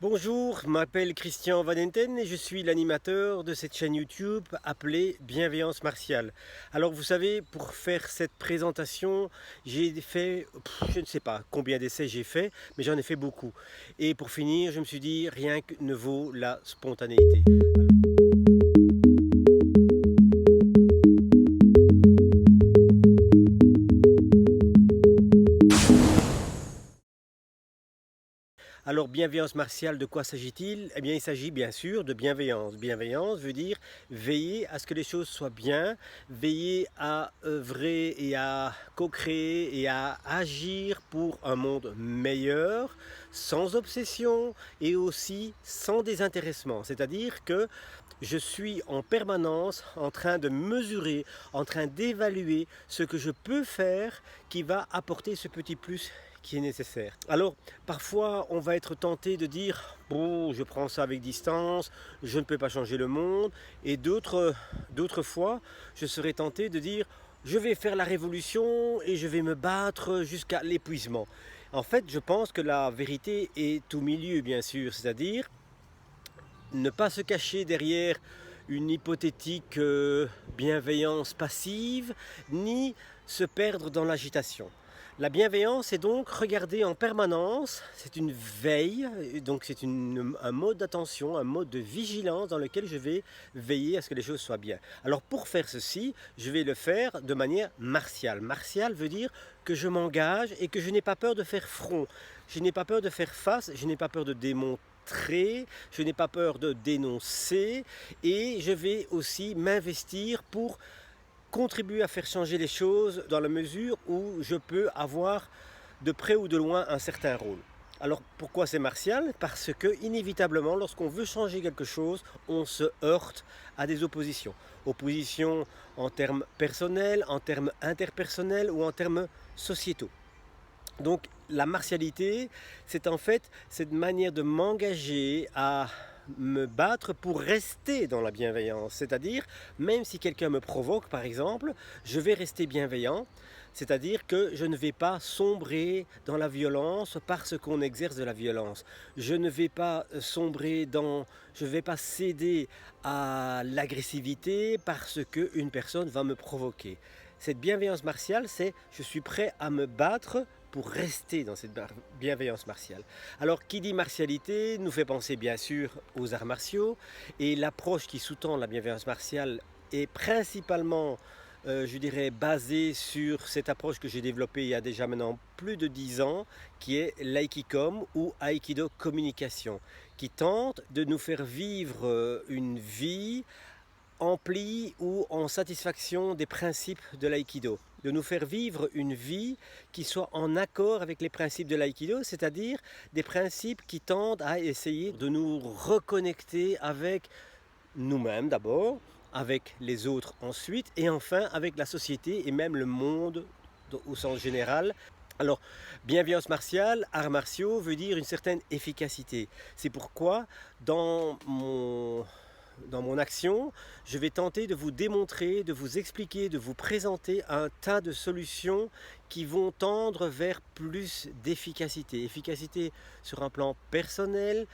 Bonjour, je m'appelle Christian Van Enten et je suis l'animateur de cette chaîne YouTube appelée Bienveillance Martiale. Alors vous savez, pour faire cette présentation, j'ai fait, je ne sais pas combien d'essais j'ai fait, mais j'en ai fait beaucoup. Et pour finir, je me suis dit, rien que ne vaut la spontanéité. Alors, bienveillance martiale, de quoi s'agit-il? Eh bien, il s'agit bien sûr de bienveillance. Bienveillance veut dire veiller à ce que les choses soient bien, veiller à œuvrer et à co-créer et à agir pour un monde meilleur, sans obsession et aussi sans désintéressement. C'est-à-dire que je suis en permanence en train de mesurer, en train d'évaluer ce que je peux faire qui va apporter ce petit plus qui est nécessaire. Alors, parfois, on va être tenté de dire « Bon, je prends ça avec distance, je ne peux pas changer le monde ». Et d'autres fois, je serai tenté de dire « Je vais faire la révolution et je vais me battre jusqu'à l'épuisement ». En fait, je pense que la vérité est au milieu, bien sûr, c'est-à-dire ne pas se cacher derrière une hypothétique bienveillance passive, ni se perdre dans l'agitation. La bienveillance est donc regarder en permanence, c'est une veille, donc c'est un mode d'attention, un mode de vigilance dans lequel je vais veiller à ce que les choses soient bien. Alors pour faire ceci, je vais le faire de manière martiale. Martiale veut dire que je m'engage et que je n'ai pas peur de faire front. Je n'ai pas peur de faire face, je n'ai pas peur de démontrer, je n'ai pas peur de dénoncer et je vais aussi m'investir pour contribuer à faire changer les choses dans la mesure où je peux avoir de près ou de loin un certain rôle. Alors pourquoi c'est martial? Parce que inévitablement lorsqu'on veut changer quelque chose, on se heurte à des oppositions. Oppositions en termes personnels, en termes interpersonnels ou en termes sociétaux. Donc la martialité, c'est en fait cette manière de m'engager à me battre pour rester dans la bienveillance. C'est-à-dire, même si quelqu'un me provoque par exemple, je vais rester bienveillant. C'est-à-dire que je ne vais pas sombrer dans la violence parce qu'on exerce de la violence. Je ne vais pas sombrer je ne vais pas céder à l'agressivité parce qu'une personne va me provoquer. Cette bienveillance martiale, c'est je suis prêt à me battre pour rester dans cette bienveillance martiale. Alors, qui dit martialité nous fait penser bien sûr aux arts martiaux, et l'approche qui sous-tend la bienveillance martiale est principalement, je dirais, basée sur cette approche que j'ai développée il y a déjà maintenant plus de 10 ans, qui est l'Aikikom ou Aikido Communication, qui tente de nous faire vivre une vie emplie ou en satisfaction des principes de l'aïkido, de nous faire vivre une vie qui soit en accord avec les principes de l'aïkido, c'est-à-dire des principes qui tendent à essayer de nous reconnecter avec nous-mêmes d'abord, avec les autres ensuite, et enfin avec la société et même le monde au sens général. Alors, bienveillance martiale, arts martiaux veut dire une certaine efficacité. C'est pourquoi dans mon action, je vais tenter de vous démontrer, de vous expliquer, de vous présenter un tas de solutions qui vont tendre vers plus d'efficacité. Efficacité sur un plan personnel,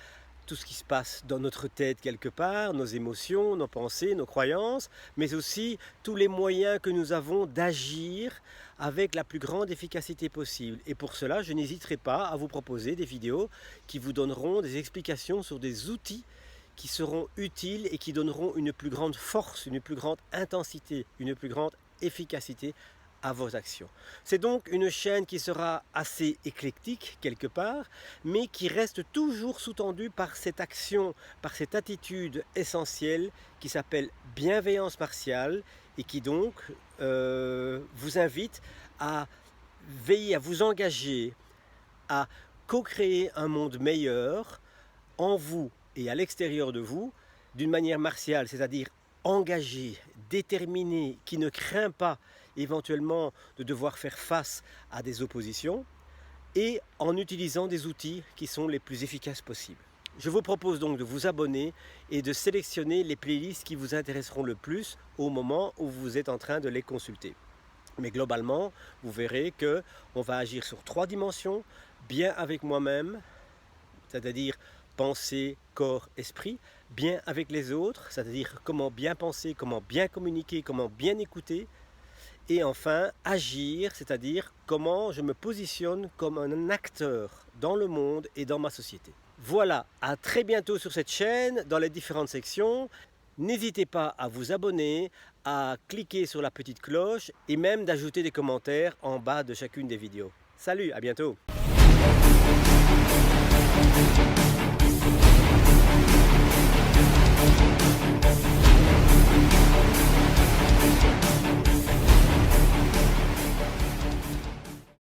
tout ce qui se passe dans notre tête quelque part, nos émotions, nos pensées, nos croyances, mais aussi tous les moyens que nous avons d'agir avec la plus grande efficacité possible. Et pour cela, je n'hésiterai pas à vous proposer des vidéos qui vous donneront des explications sur des outils qui seront utiles et qui donneront une plus grande force, une plus grande intensité, une plus grande efficacité à vos actions. C'est donc une chaîne qui sera assez éclectique quelque part, mais qui reste toujours sous-tendue par cette action, par cette attitude essentielle qui s'appelle bienveillance martiale et qui donc vous invite à veiller, à vous engager, à co-créer un monde meilleur en vous et à l'extérieur de vous, d'une manière martiale, c'est-à-dire engagé, déterminé, qui ne craint pas éventuellement de devoir faire face à des oppositions, et en utilisant des outils qui sont les plus efficaces possibles. Je vous propose donc de vous abonner et de sélectionner les playlists qui vous intéresseront le plus au moment où vous êtes en train de les consulter. Mais globalement, vous verrez qu'on va agir sur 3 dimensions, bien avec moi-même, c'est-à-dire pensée, corps, esprit, bien avec les autres, c'est-à-dire comment bien penser, comment bien communiquer, comment bien écouter, et enfin agir, c'est-à-dire comment je me positionne comme un acteur dans le monde et dans ma société. Voilà, à très bientôt sur cette chaîne, dans les différentes sections. N'hésitez pas à vous abonner, à cliquer sur la petite cloche et même d'ajouter des commentaires en bas de chacune des vidéos. Salut, à bientôt!